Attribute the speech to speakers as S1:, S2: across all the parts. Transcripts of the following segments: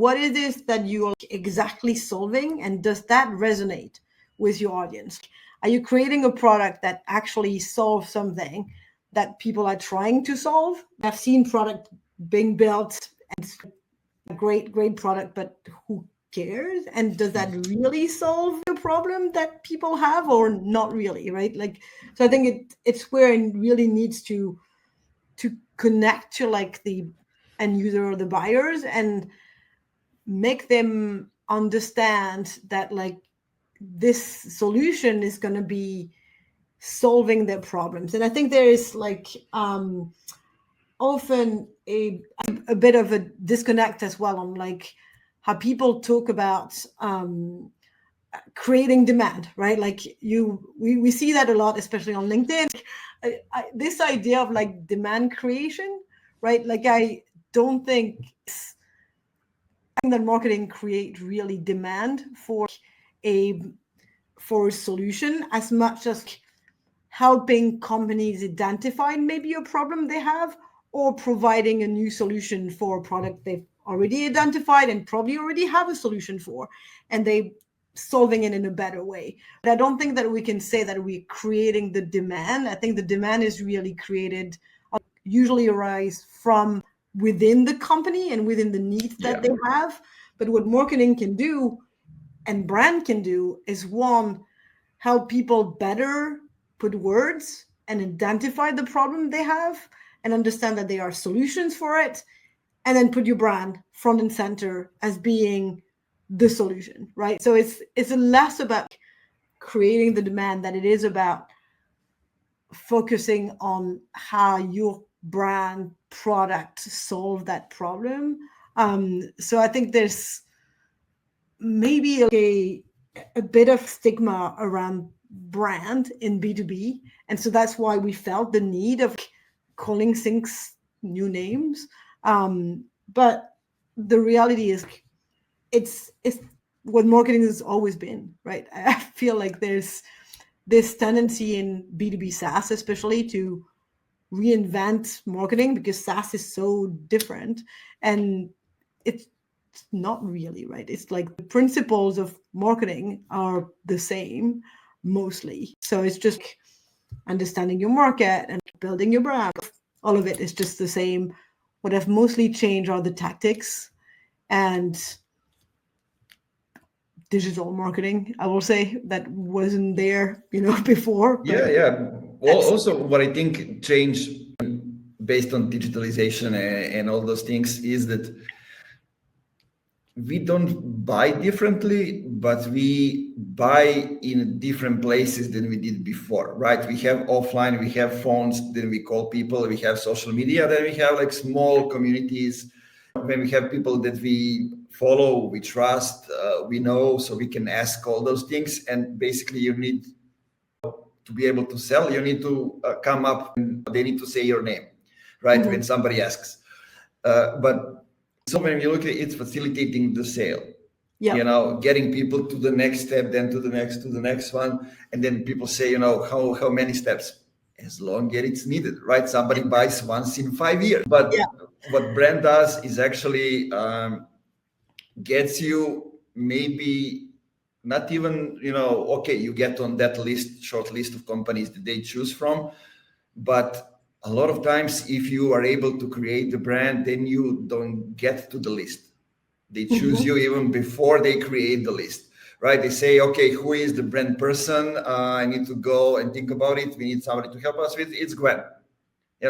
S1: what it is that you are exactly solving, and does that resonate with your audience? Are you creating a product that actually solves something that people are trying to solve? I've seen product being built and it's a great product, but who cares? And does that really solve the problem that people have, or not really, right? Like, so I think it's where it really needs to connect to like the end user or the buyers and make them understand that like this solution is going to be solving their problems. And I think there is like often a bit of a disconnect as well on like how people talk about creating demand, right? Like we see that a lot, especially on LinkedIn. This idea of like demand creation, right? Like I don't think that marketing create really demand for a solution as much as helping companies identify maybe a problem they have, or providing a new solution for a product they've already identified and probably already have a solution for, and they solving it in a better way. But I don't think that we can say that we're creating the demand. I think the demand is really created, usually arise from within the company and within the needs that they have. But what marketing can do and brand can do is, one, help people better put words and identify the problem they have and understand that there are solutions for it, and then put your brand front and center as being the solution, right? So it's less about creating the demand than it is about focusing on how your brand product solve that problem. So I think there's maybe a bit of stigma around brand in B2B. And so that's why we felt the need of calling things new names. But the reality is it's what marketing has always been, right? I feel like there's this tendency in B2B SaaS, especially, to reinvent marketing because SaaS is so different. And it's not really, right? It's like the principles of marketing are the same mostly. So it's just understanding your market and building your brand. All of it is just the same. What have mostly changed are the tactics and digital marketing, I will say, that wasn't there, before.
S2: Yeah. Well, also what I think changed based on digitalization and all those things is that we don't buy differently, but we buy in different places than we did before, right? We have offline, we have phones, then we call people, we have social media, then we have like small communities. When we have people that we follow, we trust, we know, so we can ask all those things. And basically you need to be able to sell, you need to come up, and they need to say your name, right? Mm-hmm. When somebody asks. But so when you look at it, it's facilitating the sale. Yeah. Getting people to the next step, then to the next one. And then people say, how many steps? As long as it's needed, right? Somebody buys once in 5 years. But what brand does is actually gets you maybe not even, okay, you get on that short list of companies that they choose from. But a lot of times, if you are able to create the brand, then you don't get to the list. They choose you even before they create the list, right? They say, okay, who is the brand person? I need to go and think about it. We need somebody to help us with. It's Gwen.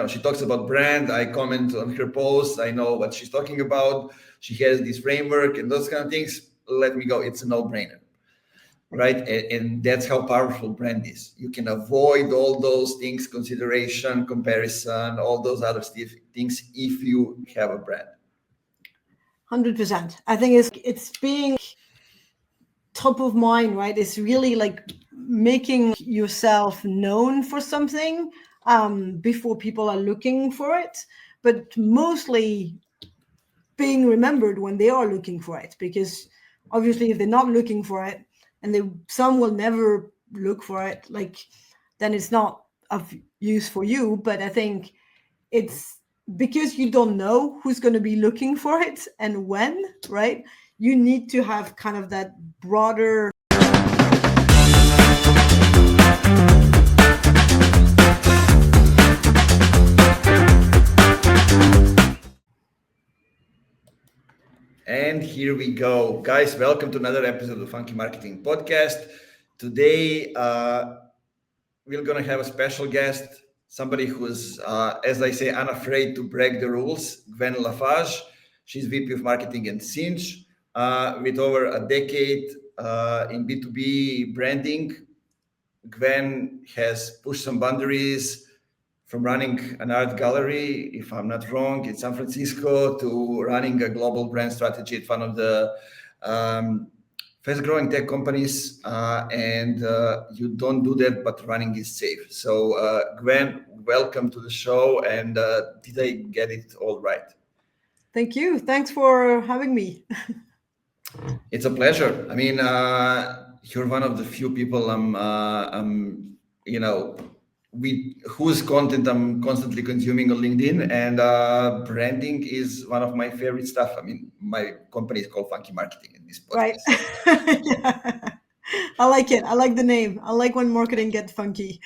S2: She talks about brand. I comment on her posts. I know what she's talking about. She has this framework and those kind of things. Let me go. It's a no-brainer. Right. And that's how powerful brand is. You can avoid all those things, consideration, comparison, all those other things if you have a brand.
S1: 100%. I think it's being top of mind, right? It's really like making yourself known for something before people are looking for it, but mostly being remembered when they are looking for it, because obviously if they're not looking for it, and some will never look for it, then it's not of use for you. But I think it's because you don't know who's going to be looking for it and when, right? You need to have kind of that broader.
S2: And here we go. Guys, welcome to another episode of the Funky Marketing Podcast. Today, we're going to have a special guest, somebody who's, as I say, unafraid to break the rules, Gwen Lafage. She's VP of Marketing at Sinch, with over a decade in B2B branding. Gwen has pushed some boundaries from running an art gallery, if I'm not wrong, in San Francisco, to running a global brand strategy at one of the fast-growing tech companies. And you don't do that, but running is safe. So, Gwen, welcome to the show. And did I get it all right?
S1: Thank you. Thanks for having me.
S2: It's a pleasure. I mean, you're one of the few people whose content I'm constantly consuming on LinkedIn, and branding is one of my favorite stuff. I mean, my company is called Funky Marketing in this
S1: Right.
S2: podcast.
S1: Yeah. I like it. I like the name. I like when marketing gets funky.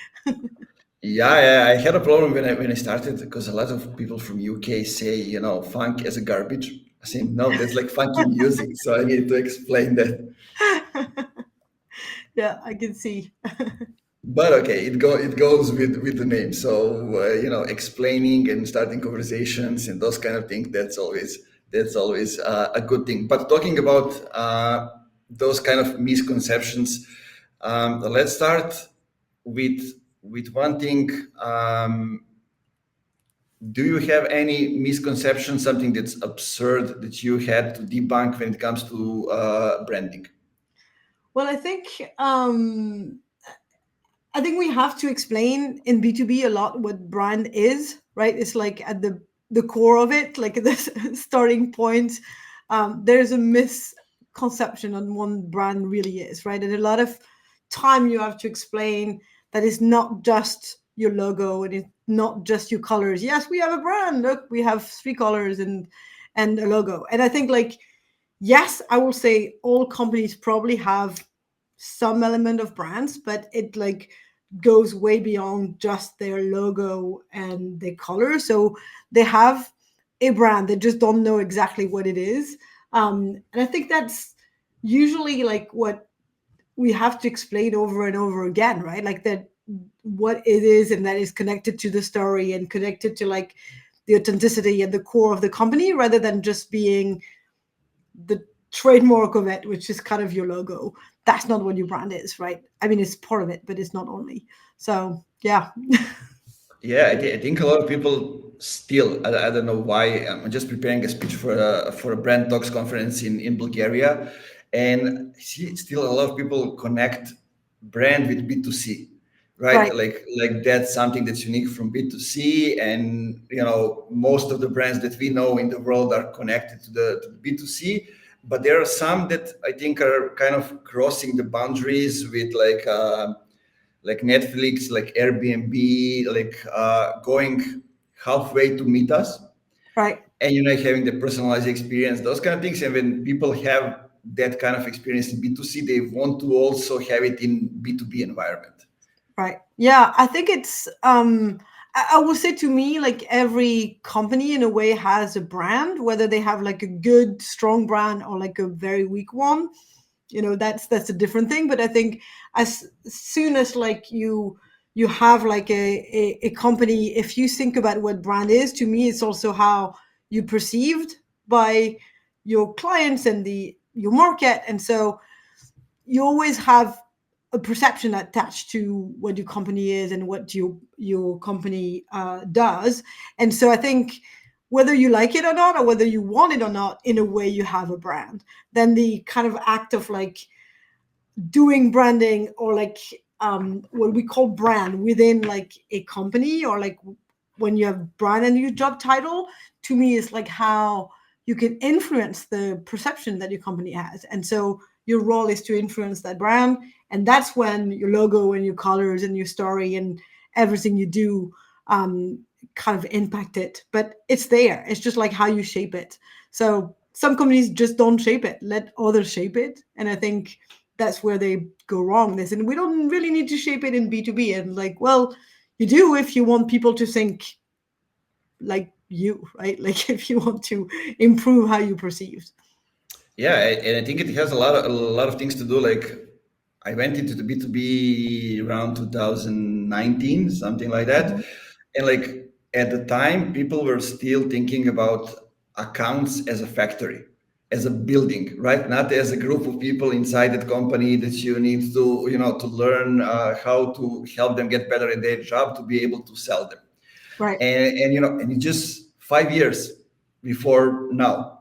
S2: Yeah, I had a problem when I started because a lot of people from UK say, funk as a garbage. I say, no, that's like funky music. So I need to explain that.
S1: Yeah, I can see.
S2: But okay, it goes with the name. So explaining and starting conversations and those kind of things. That's always a good thing. But talking about those kind of misconceptions, let's start with one thing. Do you have any misconception, something that's absurd that you had to debunk when it comes to branding?
S1: Well, I think we have to explain in B2B a lot what brand is, right? It's like at the core of it, like at the starting point. There's a misconception on what brand really is, right? And a lot of time you have to explain that it's not just your logo and it's not just your colors. Yes, we have a brand. Look, we have three colors and a logo. And I think like, yes, I will say all companies probably have some element of brands, but it like goes way beyond just their logo and their color. So they have a brand, they just don't know exactly what it is. And I think that's usually like what we have to explain over and over again, right? Like that what it is and that is connected to the story and connected to like the authenticity at the core of the company rather than just being the trademark of it, which is kind of your logo. That's not what your brand is, right? I mean, it's part of it, but it's not only. So, yeah.
S2: Yeah, I think a lot of people still, I don't know why, I'm just preparing a speech for a brand talks conference in Bulgaria. And I see still a lot of people connect brand with B2C, right?
S1: Right,
S2: Like that's something that's unique from B2C. And, most of the brands that we know in the world are connected to the B2C. But there are some that I think are kind of crossing the boundaries with like Netflix, like Airbnb, like going halfway to meet us,
S1: right.
S2: and having the personalized experience, those kind of things. And when people have that kind of experience in B2C, they want to also have it in B2B environment.
S1: Right. Yeah, I think it's I would say to me like every company in a way has a brand, whether they have like a good strong brand or like a very weak one. That's a different thing, but I think as soon as like you have like a company, if you think about what brand is, to me it's also how you perceived by your clients and the your market. And so you always have a perception attached to what your company is and what your company does. And so I think whether you like it or not, or whether you want it or not, in a way you have a brand. Then the kind of act of like doing branding or like what we call brand within like a company, or like when you have brand and your job title, to me is like how you can influence the perception that your company has. And so your role is to influence that brand, and that's when your logo and your colors and your story and everything you do kind of impact it, but it's there. It's just like how you shape it. So some companies just don't shape it, let others shape it. And I think that's where they go wrong. They said, we don't really need to shape it in B2B. And like, well, you do if you want people to think like you, right? Like if you want to improve how you perceive.
S2: Yeah, and I think it has a lot of things to do. Like I went into the B2B around 2019, something like that.
S1: Mhm.
S2: And like at the time, people were still thinking about accounts as a factory, as a building, right? Not as a group of people inside that company that you need to, to learn how to help them get better at their job to be able to sell them.
S1: Right.
S2: And it's just 5 years before now.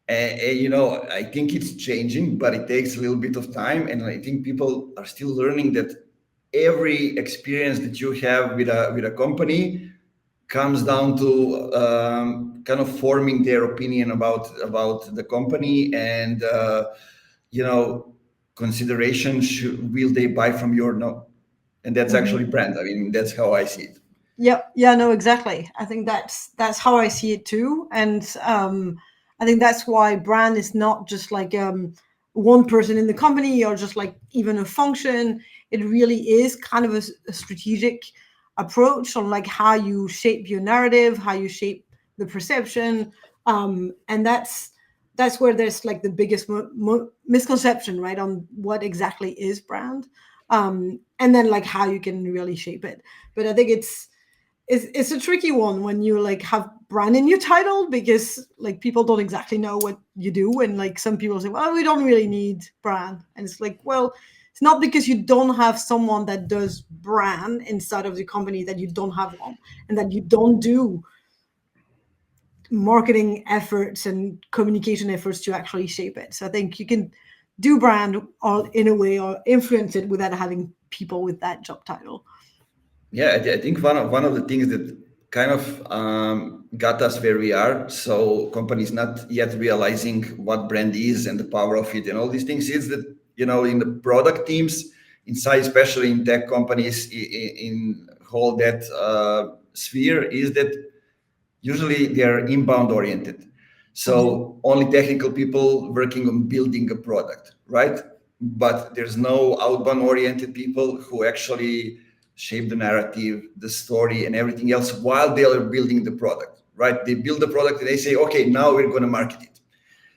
S2: I think it's changing, but it takes a little bit of time. And I think people are still learning that every experience that you have with a company comes down to kind of forming their opinion about the company and consideration, will they buy from you or no? And that's
S1: Mhm.
S2: actually brand. I mean, that's how I see it.
S1: Yep. Yeah, no, exactly. I think that's how I see it too. And I think that's why brand is not just like one person in the company or just like even a function. It really is kind of a strategic approach on like how you shape your narrative, how you shape the perception. And that's where there's like the biggest misconception, right, on what exactly is brand. And then like how you can really shape it. But I think it's a tricky one when you like have brand in your title, because like people don't exactly know what you do, and like some people say, well, we don't really need brand, and it's like, well, it's not because you don't have someone that does brand inside of the company that you don't have one, and that you don't do marketing efforts and communication efforts to actually shape it. So I think you can do brand or in a way or influence it without having people with that job title.
S2: Yeah, I think one of the things that kind of got us where we are, so companies not yet realizing what brand is and the power of it and all these things, is that in the product teams inside, especially in tech companies, in whole that sphere, is that usually they are inbound oriented.
S1: Mhm.
S2: So only technical people working on building a product, right? But there's no outbound oriented people who actually shape the narrative, the story, and everything else while they are building the product, right? They build the product and they say, okay, now we're going to market it.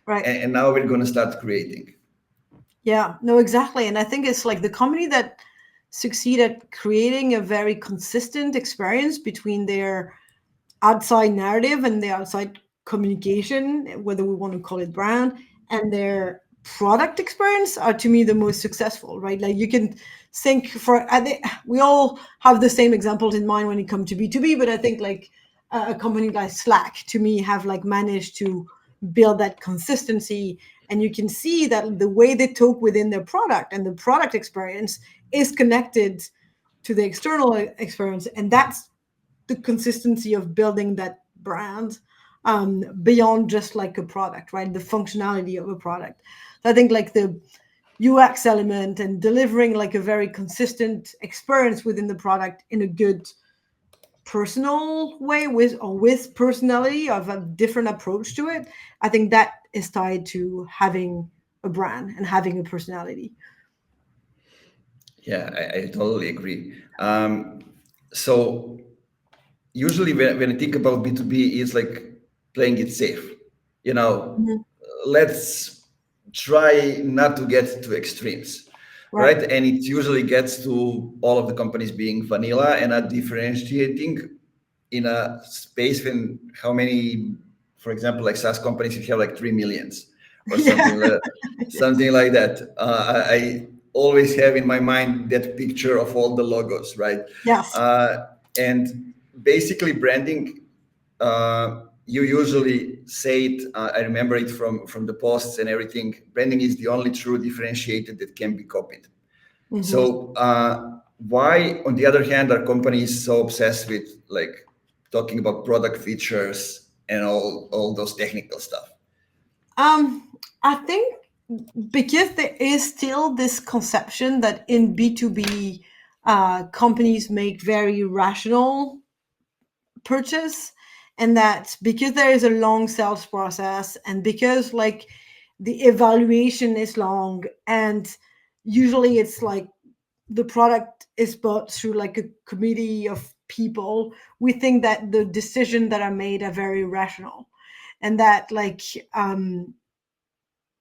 S1: Right.
S2: And now we're going to start creating.
S1: Yeah, no, exactly. And I think it's like the company that succeed at creating a very consistent experience between their outside narrative and their outside communication, whether we want to call it brand, and their product experience are to me the most successful, right? Like you can think for, I think we all have the same examples in mind when it comes to B2B, but I think like a company like Slack to me have like managed to build that consistency, and you can see that the way they talk within their product and the product experience is connected to the external experience, and that's the consistency of building that brand beyond just like a product, right? The functionality of a product. So I think like the UX element and delivering like a very consistent experience within the product in a good personal way with personality of a different approach to it. I think that is tied to having a brand and having a personality.
S2: Yeah, I totally agree. So usually when I think about B2B, it's like playing it safe. You know,
S1: Mhm.
S2: let's try not to get to extremes,
S1: Right.
S2: right? And it usually gets to all of the companies being vanilla and not differentiating in a space when how many, for example, like SaaS companies, you have like 3 millions or
S1: Yeah.
S2: something like that. I always have in my mind that picture of all the logos, right?
S1: Yes.
S2: And basically branding, you usually say it, I remember it from the posts and everything, branding is the only true differentiator that can be copied.
S1: Mhm.
S2: So why on the other hand are companies so obsessed with like talking about product features and all those technical stuff?
S1: I think because there is still this conception that in B2B, companies make very rational purchase, and that because there is a long sales process, and because like the evaluation is long, and usually it's like the product is bought through like a committee of people, we think that the decisions that are made are very rational, and that like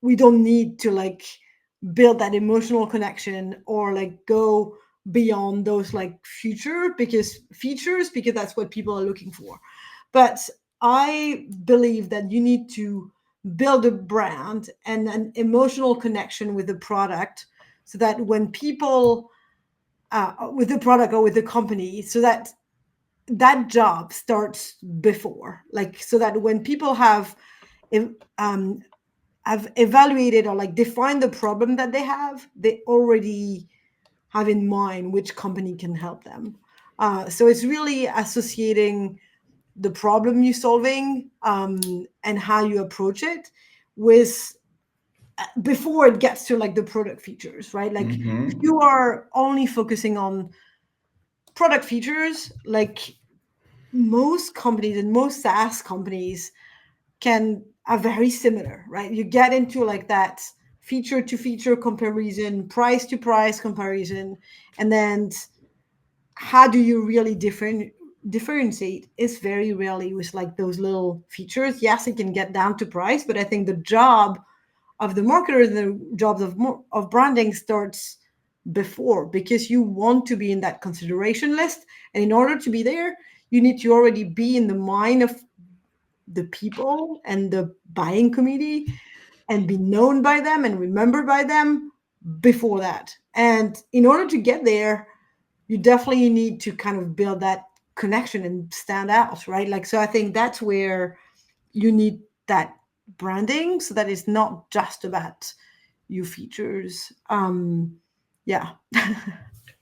S1: we don't need to like build that emotional connection or like go beyond those like features because that's what people are looking for. But I believe that you need to build a brand and an emotional connection with the product, so that when people with the product or with the company, so that that job starts before, like, so that when people have um, evaluated or like defined the problem that they have, they already have in mind which company can help them. So it's really associating the problem you're solving and how you approach it with before it gets to like the product features, right? Like if you are only focusing on product features, like most companies and most SaaS companies are very similar, right? You get into like that feature to feature comparison, price to price comparison, and then how do you really differentiate is very rarely with like those little features. Yes, it can get down to price, but I think the job of the marketer, the jobs of branding starts before, because you want to be in that consideration list, and in order to be there, you need to already be in the mind of the people and the buying committee and be known by them and remembered by them before that. And in order to get there, you definitely need to kind of build that connection and stand out, right? Like, so I think that's where you need that branding, so that it's not just about your features. Yeah.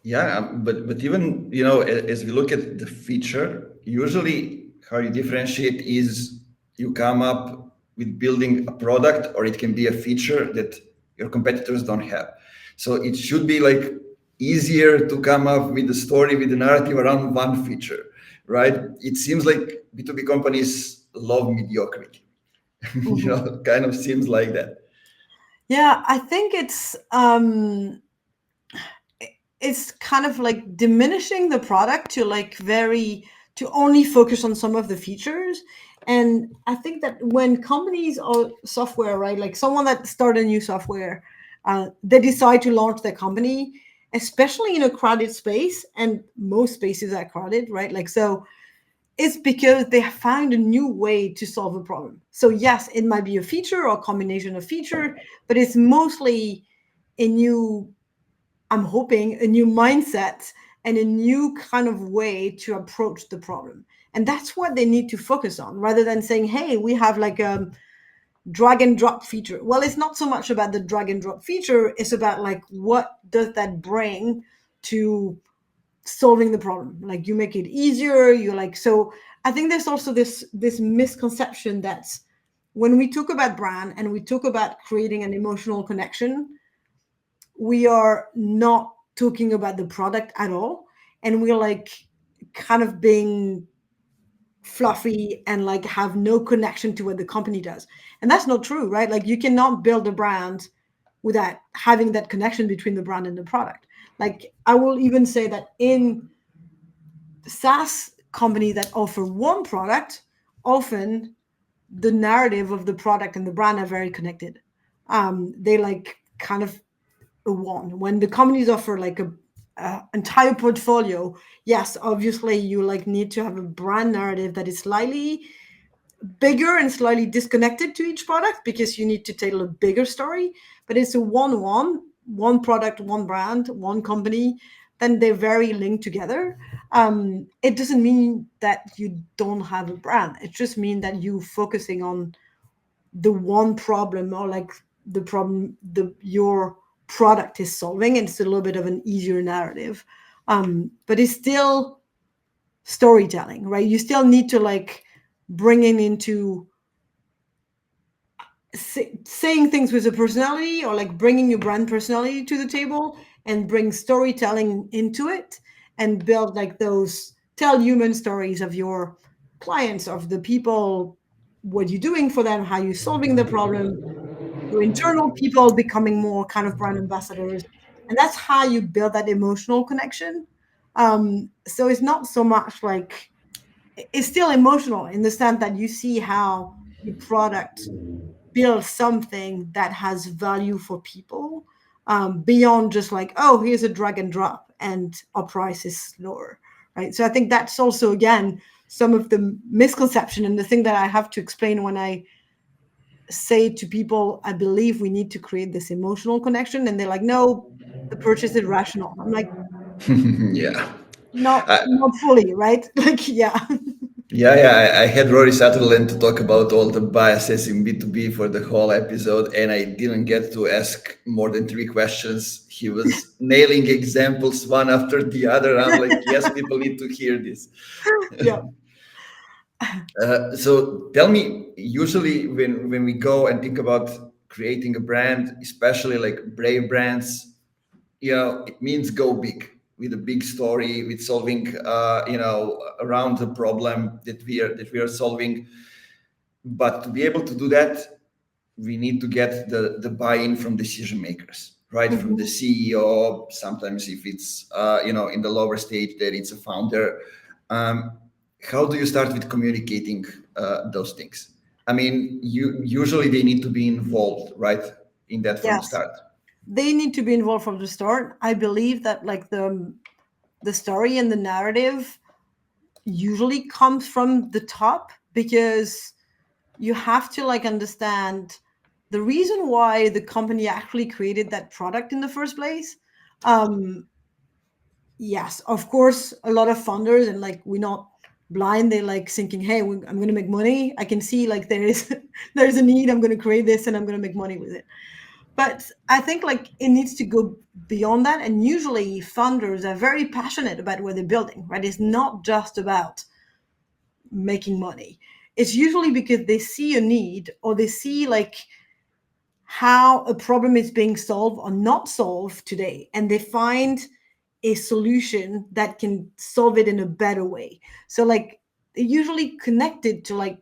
S2: Yeah, but even as we look at the feature, usually how you differentiate is you come up with building a product, or it can be a feature that your competitors don't have. So it should be like easier to come up with a story, with a narrative around one feature, right? It seems like B2B companies love mediocrity.
S1: Mhm.
S2: Kind of seems like that.
S1: Yeah, I think it's kind of like diminishing the product to like to only focus on some of the features. And I think that when companies or software, right, like someone that start a new software, they decide to launch their company, especially in a crowded space, and most spaces are crowded, right? Like, so it's because they found a new way to solve a problem. So yes, it might be a feature or a combination of feature, but it's mostly a new, I'm hoping, a new mindset and a new kind of way to approach the problem. And that's what they need to focus on, rather than saying, hey, we have like a drag and drop feature. Well, it's not so much about the drag and drop feature, it's about like what does that bring to solving the problem. Like, you make it easier, you like, so I think there's also this misconception that when we talk about brand and we talk about creating an emotional connection, we are not talking about the product at all, and we're like kind of being fluffy and like have no connection to what the company does. And that's not true, right? Like, you cannot build a brand without having that connection between the brand and the product. Like, I will even say that in SaaS companies that offer one product, often the narrative of the product and the brand are very connected. They like kind of one. When the companies offer like a entire portfolio, yes, obviously you like need to have a brand narrative that is slightly bigger and slightly disconnected to each product, because you need to tell a bigger story. But it's a one product, one brand, one company, then they're very linked together. It doesn't mean that you don't have a brand. It just means that you focusing on the one problem, or like the problem your product is solving, and it's a little bit of an easier narrative. But it's still storytelling, right? You still need to like bring it into saying things with a personality, or like bringing your brand personality to the table, and bring storytelling into it, and build like those, tell human stories of your clients, of the people, what you're doing for them, how you're solving the problem, your internal people becoming more kind of brand ambassadors. And that's how you build that emotional connection. So it's not so much like, it's still emotional in the sense that you see how your product builds something that has value for people, beyond just like, oh, here's a drag and drop and our price is lower, right? So I think that's also, again, some of the misconception, and the thing that I have to explain when I say to people, I believe we need to create this emotional connection, and they're like, no, the purchase is rational. I'm like,
S2: Yeah.
S1: not fully, right? Like, yeah.
S2: Yeah, I had Rory Sutherland to talk about all the biases in B2B for the whole episode, and I didn't get to ask more than 3 questions. He was nailing examples one after the other. I'm like, yes, people need to hear this.
S1: Yeah.
S2: So tell me, usually when we go and think about creating a brand, especially like brave brands, it means go big with a big story, with solving, around the problem that we are solving. But to be able to do that, we need to get the buy-in from decision makers, right? From the
S1: Mhm.
S2: CEO. Sometimes if it's in the lower stage, that it's a founder. How do you start with communicating those things? I mean, usually they need to be involved, right, in that from the
S1: Yes.
S2: start.
S1: They need to be involved from the start. I believe that like the story and the narrative usually comes from the top, because you have to like understand the reason why the company actually created that product in the first place. Um, yes, of course, a lot of funders, and like, we're not blind. They're like thinking, hey, I'm going to make money. I can see like there is there's a need. I'm going to create this and I'm going to make money with it. But I think like it needs to go beyond that. And usually funders are very passionate about what they're building, right? It's not just about making money. It's usually because they see a need, or they see like how a problem is being solved or not solved today, and they find a solution that can solve it in a better way. So like, they're usually connected to like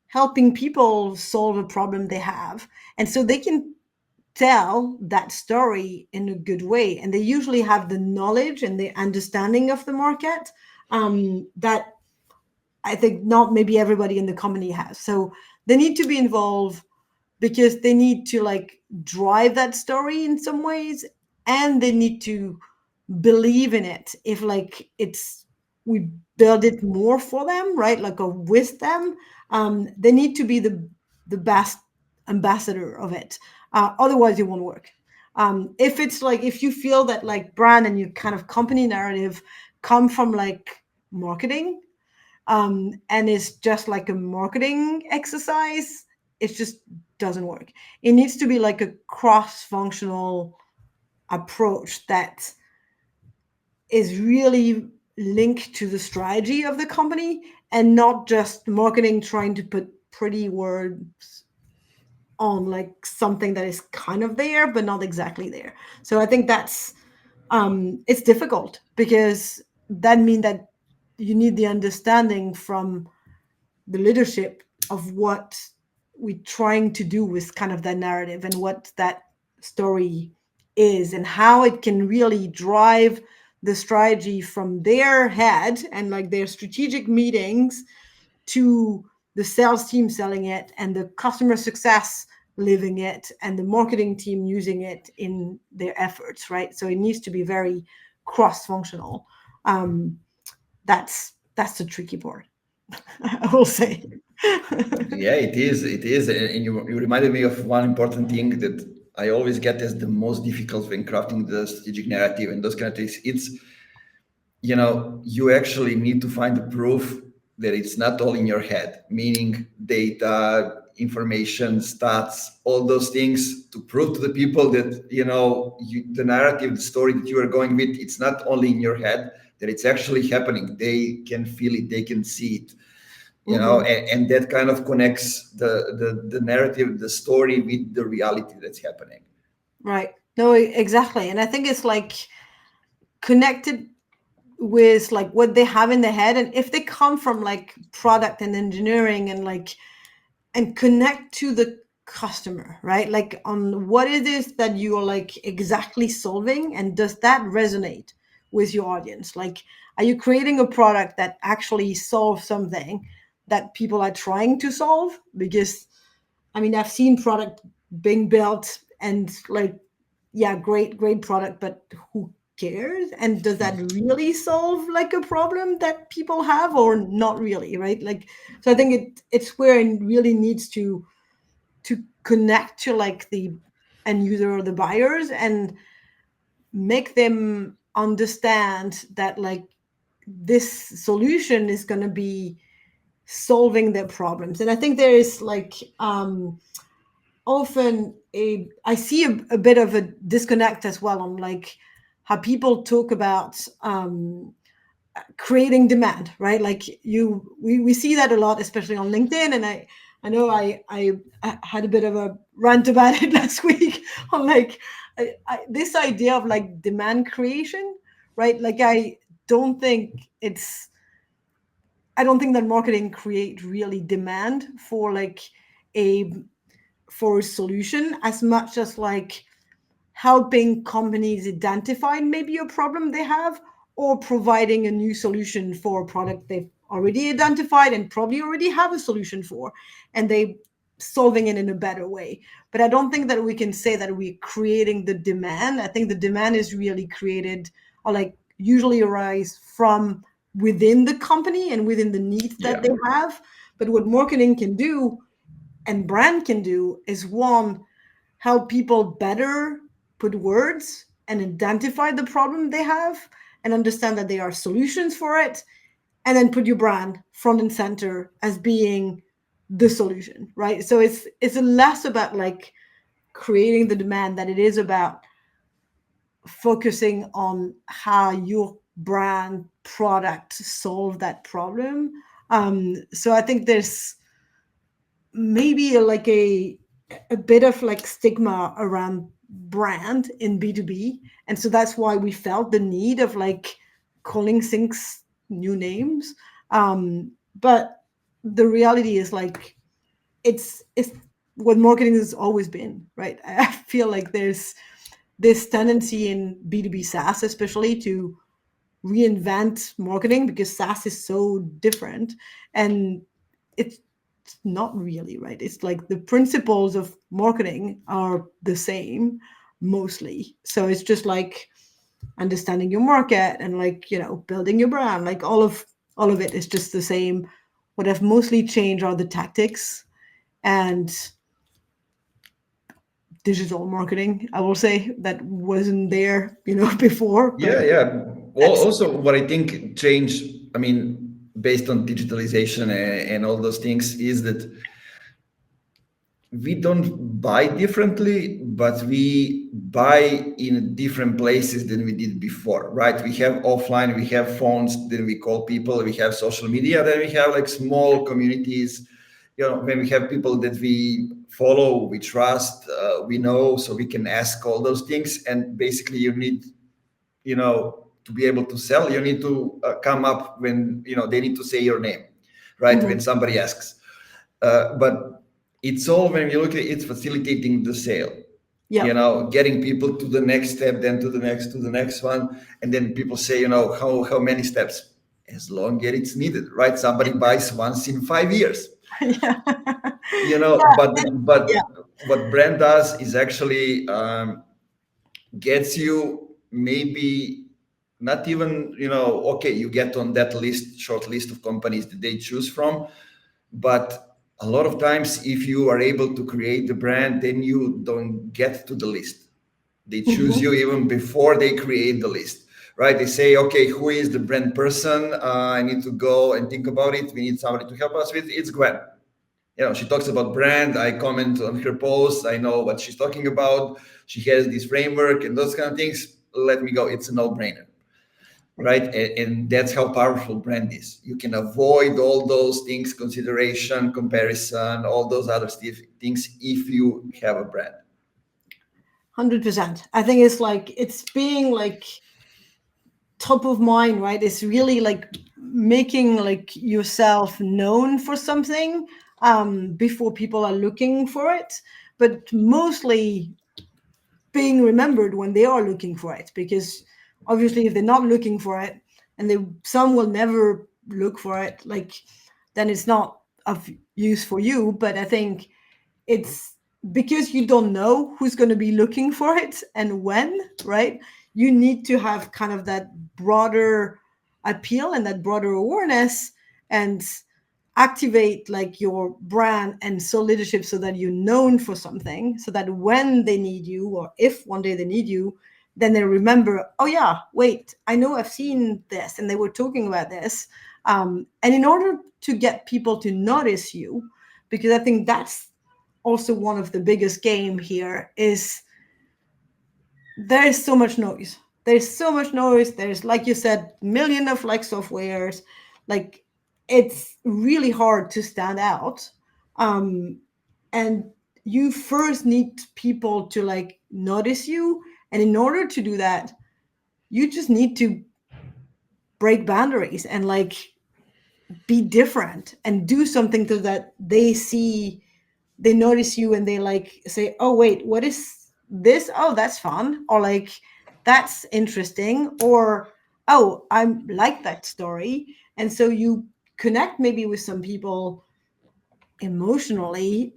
S1: helping people solve a problem they have, and so they can tell that story in a good way, and they usually have the knowledge and the understanding of the market, that I think not maybe everybody in the company has. So they need to be involved, because they need to like drive that story in some ways, and they need to believe in it. If like it's, we build it more for them, right? Like, or with them, they need to be the best ambassador of it. Otherwise, it won't work. If it's like, if you feel that like brand and your kind of company narrative come from like marketing, and it's just like a marketing exercise, it just doesn't work. It needs to be like a cross-functional approach that is really linked to the strategy of the company, and not just marketing trying to put pretty words on like something that is kind of there but not exactly there. So I think that's it's difficult, because that means that you need the understanding from the leadership of what we're trying to do with kind of that narrative, and what that story is, and how it can really drive the strategy from their head and like their strategic meetings to the sales team selling it, and the customer success living it, and the marketing team using it in their efforts, right? So it needs to be very cross-functional. That's the tricky part. I will say.
S2: Yeah, it is. It is. And you reminded me of one important thing that I always get as the most difficult when crafting the strategic narrative and those kind of things. It's, you actually need to find the proof that it's not all in your head, meaning data, information, stats, all those things, to prove to the people that, the narrative, the story that you are going with, it's not only in your head, that it's actually happening. They can feel it, they can see it.
S1: Mhm.
S2: And that kind of connects the narrative, the story, with the reality that's happening.
S1: Right. No, exactly. And I think it's like connected. with like what they have in their head, and if they come from like product and engineering and like and connect to the customer, right? Like on what it is that you are like exactly solving, and does that resonate with your audience? Like, are you creating a product that actually solves something that people are trying to solve? Because I mean, I've seen product being built and like, yeah, great product, but who cares? And does that really solve like a problem that people have or not really, right? Like, so I think it's where it really needs to connect to like the end user or the buyers and make them understand that like this solution is going to be solving their problems. And I think there is like often I see a bit of a disconnect as well on like how people talk about creating demand, right? Like we see that a lot, especially on LinkedIn. And I know I had a bit of a rant about it last week on like this idea of like demand creation, right? Like don't think it's I don't think that marketing create really demand for like a for a solution as much as like helping companies identify maybe a problem they have, or providing a new solution for a product they've already identified and probably already have a solution for, and they solving it in a better way. But I don't think that we can say that we're creating the demand. I think the demand is really created or like usually arise from within the company and within the needs that
S2: Yeah.
S1: they have. But what marketing can do and brand can do is one, help people better put words and identify the problem they have and understand that there are solutions for it, and then put your brand front and center as being the solution, right? So it's less about like creating the demand than it is about focusing on how your brand product solve that problem. So I think there's maybe like a bit of like stigma around brand in B2B. And so that's why we felt the need of like calling things new names. But the reality is like it's what marketing has always been, right? I feel like there's this tendency in B2B SaaS especially to reinvent marketing because SaaS is so different, and it's not really, right. It's like the principles of marketing are the same mostly. So it's just like understanding your market and like, building your brand, like all of it is just the same. What have mostly changed are the tactics and digital marketing, I will say, that wasn't there, before, but
S2: Yeah.
S1: that's
S2: Also, what I think changed, I mean, based on digitalization and all those things, is that we don't buy differently, but we buy in different places than we did before, right? We have offline, we have phones, then we call people, we have social media, then we have like small communities, when we have people that we follow, we trust, we know, so we can ask all those things. And basically, you need, to be able to sell, you need to come up when, they need to say your name, right?
S1: Mhm.
S2: When somebody asks. But it's all, when you look at it, it's facilitating the sale,
S1: Yeah.
S2: getting people to the next step, then to the next one. And then people say, how many steps? As long as it's needed, right? Somebody buys once in 5 years,
S1: Yeah.
S2: but
S1: Yeah.
S2: what brand does is actually gets you maybe not even, okay, you get on that list, short list of companies that they choose from. But a lot of times, if you are able to create the brand, then you don't get to the list. They choose
S1: Mhm.
S2: you even before they create the list, right? They say, okay, who is the brand person? I need to go and think about it. We need somebody to help us with. It's Gwen. She talks about brand. I comment on her posts. I know what she's talking about. She has this framework and those kind of things. Let me go. It's a no-brainer, right? And that's how powerful brand is. You can avoid all those things, consideration, comparison, all those other things if you have a brand.
S1: 100%. I think it's like it's being like top of mind, right, is really like making like yourself known for something before people are looking for it, but mostly being remembered when they are looking for it, because obviously if they're not looking for it, and some will never look for it, like then it's not of use for you. But I think it's because you don't know who's going to be looking for it and when, right? You need to have kind of that broader appeal and that broader awareness, and activate like your brand and soul leadership so that you're known for something, so that when they need you, or if one day they need you, then they remember, oh yeah, wait, I know I've seen this and they were talking about this. And in order to get people to notice you, because I think that's also one of the biggest game here, is there is so much noise. There's so much noise. There's, like you said, million of like softwares. Like it's really hard to stand out. And you first need people to like notice you. And in order to do that, you just need to break boundaries and like be different and do something so that they notice you and they like say, oh wait, what is this? Oh, that's fun. Or like, that's interesting. Or, oh, I like that story. And so you connect maybe with some people emotionally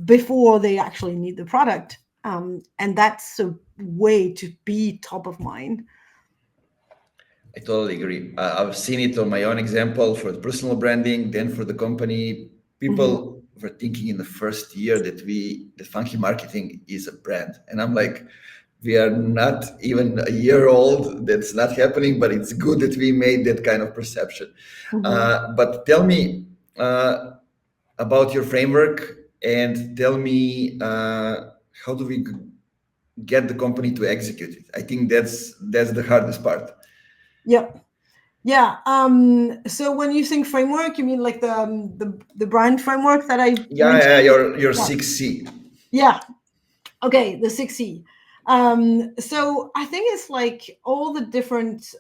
S1: before they actually need the product. And that's a way to be top of mind.
S2: I totally agree. I've seen it on my own example for the personal branding, then for the company.
S1: Mhm.
S2: People were thinking in the first year that Funky Marketing is a brand, and I'm like, we are not even a year old. That's not happening, but it's good that we made that kind of perception.
S1: Mhm.
S2: But tell me about your framework, and tell me how do we get the company to execute it? I think that's the hardest part.
S1: Yeah. Yeah. So when you think framework, you mean like the brand framework that I
S2: Yeah, yeah,
S1: mentioned?
S2: your
S1: Yeah.
S2: 6C.
S1: Yeah. Okay. The 6C. So I think it's like all the different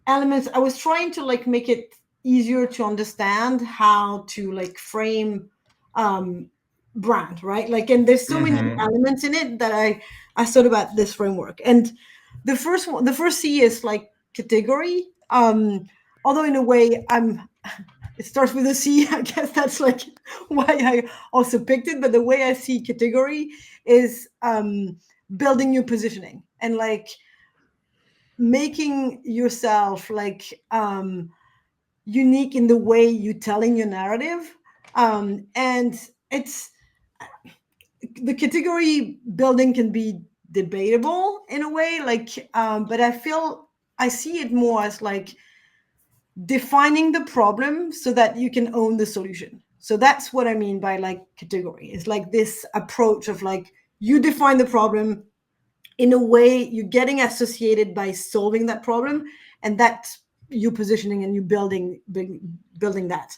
S1: elements. I was trying to like make it easier to understand how to like frame brand, right? Like, and there's so many
S2: Mm-hmm.
S1: elements in it that I thought about this framework. And the first C is like category. Although in a way it starts with a C. I guess that's like why I also picked it. But the way I see category is building your positioning and like making yourself like unique in the way you're telling your narrative. And it's the category building can be debatable in a way, like but I see it more as like defining the problem so that you can own the solution. So that's what I mean by like category. It's like this approach of like you define the problem in a way you're getting associated by solving that problem, and that's you positioning and you building that.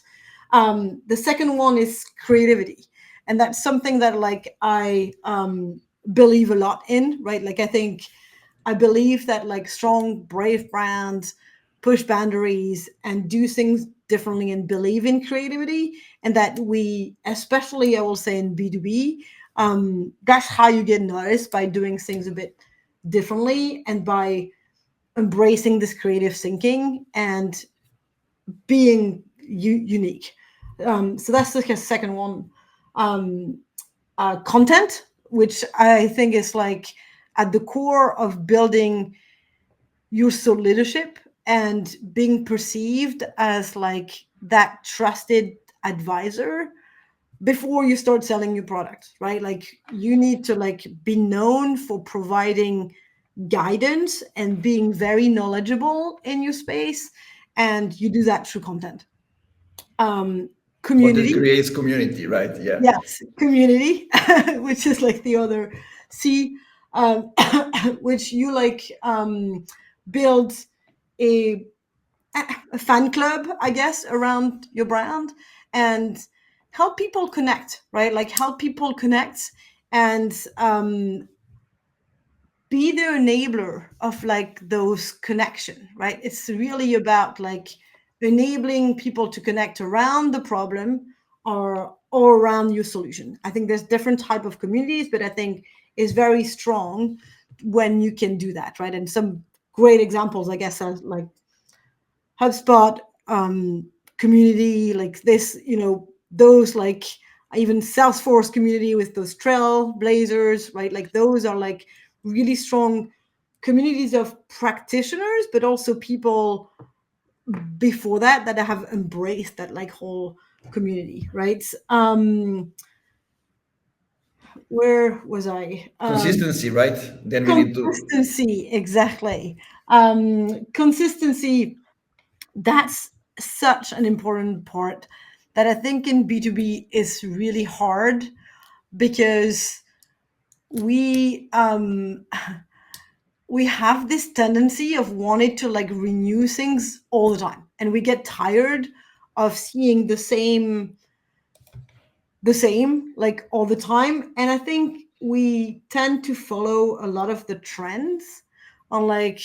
S1: The second one is creativity, and that's something that like I believe a lot in, right? Like I believe that like strong, brave brands push boundaries and do things differently and believe in creativity. And that we, especially I will say in B2B, that's how you get noticed, by doing things a bit differently and by embracing this creative thinking and being unique. So that's like a second one. Um, Content, which I think is like at the core of building your soul leadership and being perceived as like that trusted advisor before you start selling your product, right? Like you need to like be known for providing guidance and being very knowledgeable in your space, and you do that through content. um
S2: Content
S1: Community.
S2: creates community, right? Yeah.
S1: Yes, community, which is like the other C, um, which you like build a, a fan club, I guess, around your brand and help people connect, right? Like help people connect and be the enabler of like those connection, right? It's really about like enabling people to connect around the problem or around your solution. I think there's different type of communities, but I think is very strong when you can do that, right? And some great examples, I guess, are like HubSpot community, like this, those like even Salesforce community with those trailblazers, right? Like those are like really strong communities of practitioners, but also people before that have embraced that like whole community, right? Where was I?
S2: Consistency, right? Then we need to.
S1: Consistency, exactly. Consistency, that's such an important part that I think in B2B is really hard because we we have this tendency of wanting to like renew things all the time, and we get tired of seeing the same like all the time. And I think we tend to follow a lot of the trends on like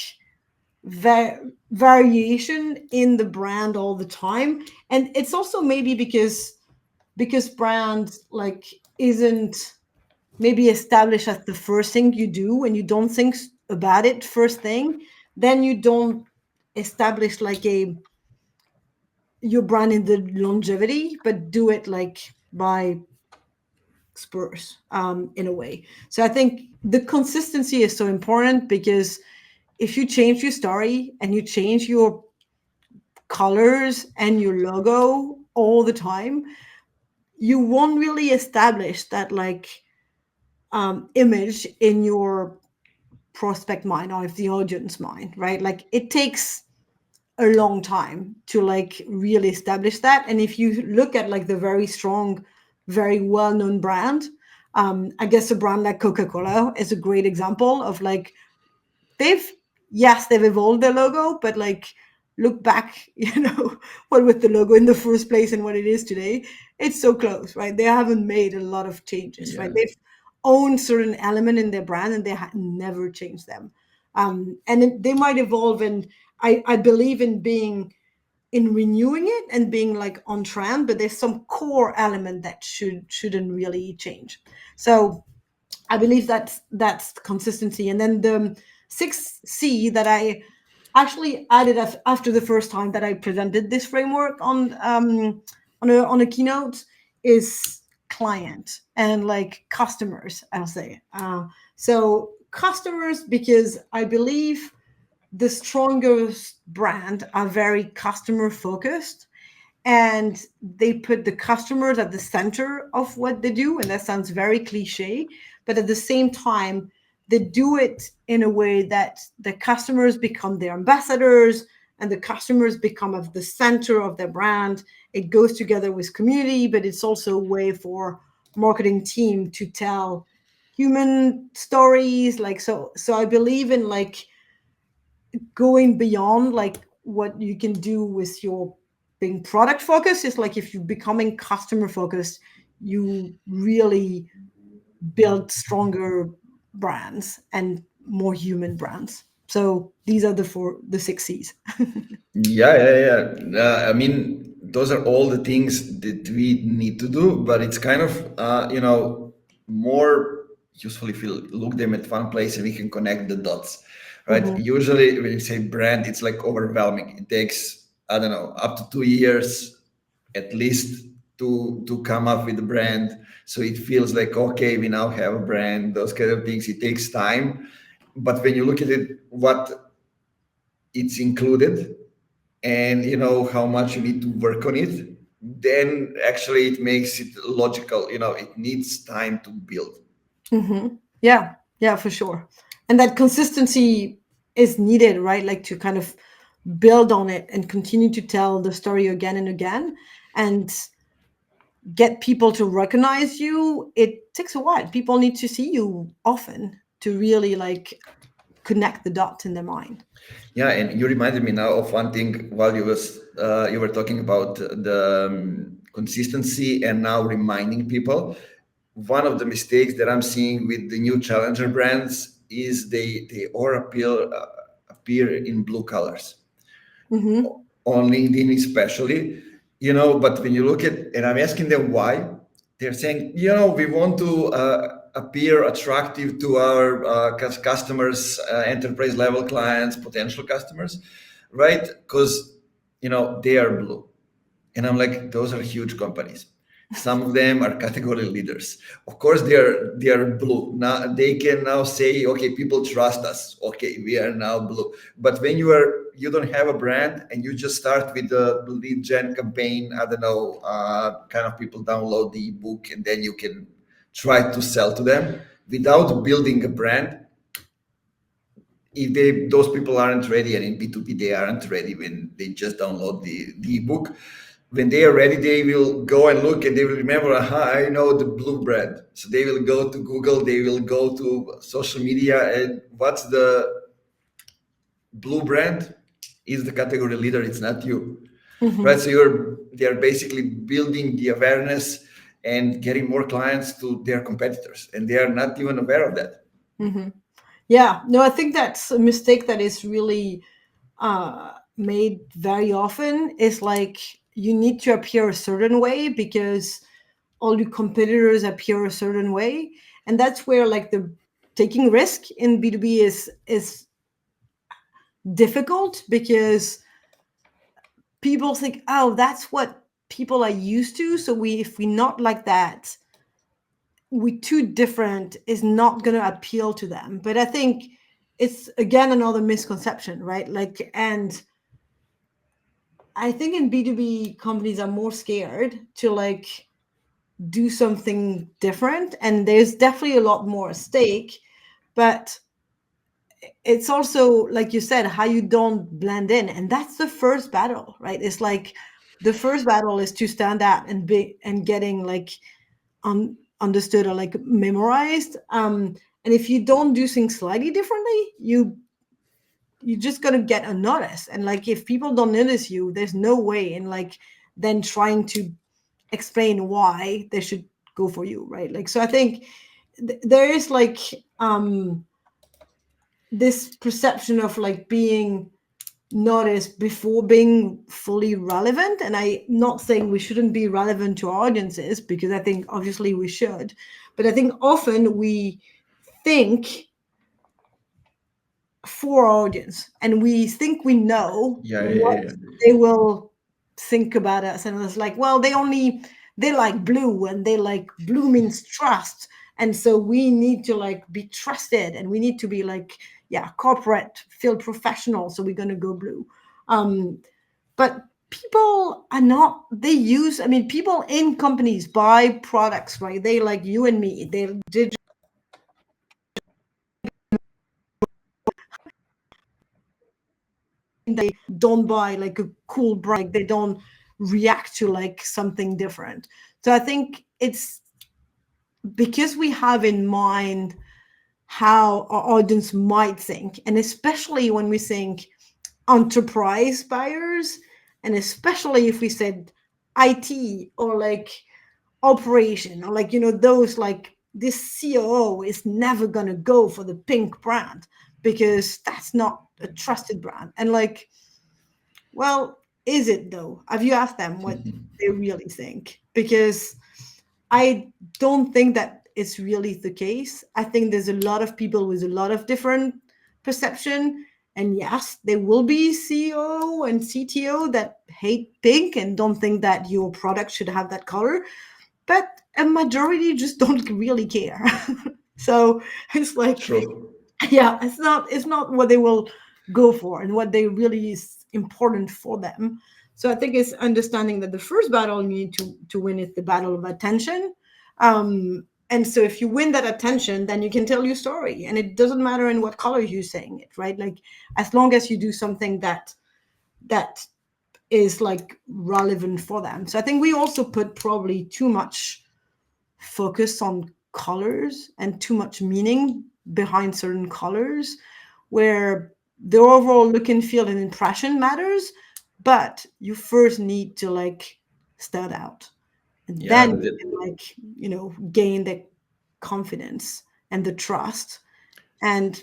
S1: variation in the brand all the time. And it's also maybe because brand like isn't maybe established as the first thing you do, and you don't think about it first thing, then you don't establish like your brand in the longevity, but do it like by spurs in a way. So I think the consistency is so important, because if you change your story and you change your colors and your logo all the time, you won't really establish that like image in your prospect mind or if the audience mind, right? Like it takes a long time to like really establish that. And if you look at like the very strong, very well-known brand, I guess a brand like Coca-Cola is a great example of like they've they've evolved their logo, but like look back, what with the logo in the first place and what it is today, it's so close, right? They haven't made a lot of changes,
S2: Yeah.
S1: right? They've owned certain element in their brand and they never changed them. They might evolve, and I believe in renewing it and being like on trend, but there's some core element that shouldn't really change. So I believe that's consistency. And then the 6C that I actually added after the first time that I presented this framework on a keynote is client and like customers, I'll say. So customers, because I believe the strongest brand are very customer focused, and they put the customers at the center of what they do. And that sounds very cliche, but at the same time, they do it in a way that the customers become their ambassadors and the customers become of the center of their brand. It goes together with community, but it's also a way for marketing team to tell human stories. Like, so I believe in like going beyond like what you can do with your being product focused. Is like if you're becoming customer focused, you really build stronger brands and more human brands. So these are the 6 C's.
S2: I mean, those are all the things that we need to do, but it's kind of, more useful if you look them at one place and we can connect the dots, right?
S1: Mhm.
S2: Usually, when you say brand, it's like overwhelming. It takes, I don't know, up to 2 years at least to come up with a brand. So it feels like, okay, we now have a brand, those kind of things. It takes time. But when you look at it, what it's included, and you know how much you need to work on it, then actually it makes it logical. It needs time to build.
S1: Yeah, for sure. And that consistency is needed, right? Like to kind of build on it and continue to tell the story again and again and get people to recognize you. It takes a while. People need to see you often to really like connect the dots in their mind.
S2: Yeah, and you reminded me now of one thing while you were talking about the consistency and now reminding people. One of the mistakes that I'm seeing with the new challenger brands is they all appear in blue colors
S1: Mm-hmm.
S2: on LinkedIn, especially. But when you look at, and I'm asking them why, they're saying, we want to appear attractive to our customers, enterprise level clients, potential customers, right? Because they are blue. And I'm like, those are huge companies. Some of them are category leaders. Of course, they are blue. Now they can now say, okay, people trust us. Okay, we are now blue. But when you don't have a brand and you just start with the lead gen campaign, I don't know, kind of people download the ebook and then you can try to sell to them without building a brand. If those people aren't ready, and in B2B they aren't ready when they just download the ebook, when they are ready, they will go and look and they will remember, I know the blue brand. So they will go to Google, they will go to social media, and what's the blue brand? Is the category leader, it's not you.
S1: Mm-hmm.
S2: Right? So they're basically building the awareness and getting more clients to their competitors, and they are not even aware of that.
S1: Mm-hmm. Yeah, no, I think that's a mistake that is really made very often. Is like you need to appear a certain way because all your competitors appear a certain way, and that's where like the taking risk in B2B is difficult because people think, oh, that's what people are used to. So if we're not like that, we too different is not going to appeal to them. But I think it's again another misconception, right? Like, and I think in B2B companies are more scared to like do something different, and there's definitely a lot more at stake. But it's also, like you said, how you don't blend in, and that's the first battle, right? It's like the first battle is to stand out and be and getting like understood or like memorized. And if you don't do things slightly differently, you're just gonna get unnoticed. And like if people don't notice you, there's no way in like then trying to explain why they should go for you, right? Like, so I think there is like this perception of like being noticed before being fully relevant. And I'm not saying we shouldn't be relevant to our audiences, because I think obviously we should, but I think often we think for our audience and we think we know what
S2: Yeah.
S1: they will think about us, and it's like, well, they like blue, and they like blue means trust, and so we need to like be trusted, and we need to be like, yeah, corporate, feel professional, so we're going to go blue. But people are not, they use, I mean, people in companies buy products, right? They like you and me, they don't buy like a cool brand, like they don't react to like something different. So I think it's because we have in mind how our audience might think, and especially when we think enterprise buyers, and especially if we said IT or like operation, or like, those like this COO is never going to go for the pink brand because that's not a trusted brand. And like, well, is it though? Have you asked them what they really think? Because I don't think that it's really the case. I think there's a lot of people with a lot of different perception. And yes, there will be CEO and CTO that hate pink and don't think that your product should have that color. But a majority just don't really care. So it's like,
S2: True.
S1: yeah, it's not what they will go for and what they really is important for them. So I think it's understanding that the first battle you need to win is the battle of attention. And so if you win that attention, then you can tell your story, and it doesn't matter in what color you're saying it, right? Like, as long as you do something that is like relevant for them. So I think we also put probably too much focus on colors and too much meaning behind certain colors, where the overall look and feel and impression matters, but you first need to like stand out, and
S2: Yeah,
S1: then you can like gain the confidence and the trust. And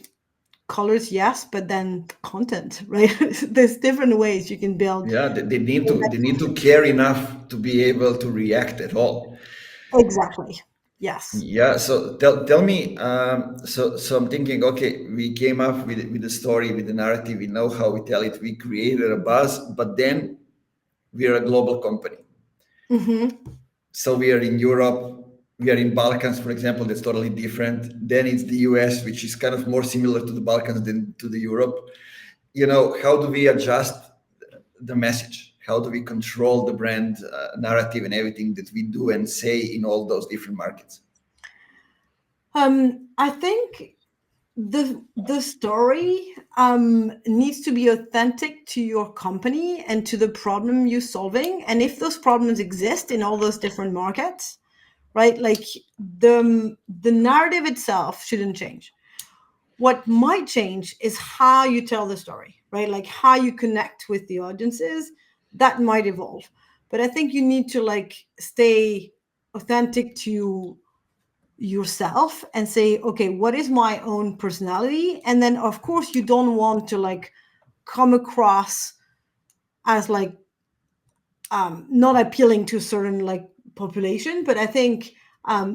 S1: colors, yes, but then content, right? There's different ways you can build.
S2: Yeah, they need to care enough to be able to react at all.
S1: Exactly. Yes.
S2: Yeah, so tell me, so I'm thinking, okay, we came up with the story, with the narrative, we know how we tell it, we created a buzz, but then we are a global company.
S1: Mm-hmm.
S2: So we are in Europe, we are in Balkans, for example, that's totally different. Then it's the US, which is kind of more similar to the Balkans than to the Europe. You know, how do we adjust the message? How do we control the brand narrative and everything that we do and say in all those different markets?
S1: I think the story needs to be authentic to your company and to the problem you're solving. And if those problems exist in all those different markets, right? Like the narrative itself shouldn't change. What might change is how you tell the story, right? Like how you connect with the audiences. That might evolve. But I think you need to like stay authentic to yourself and say, okay, what is my own personality? And then of course you don't want to like come across as like not appealing to a certain like population. But I think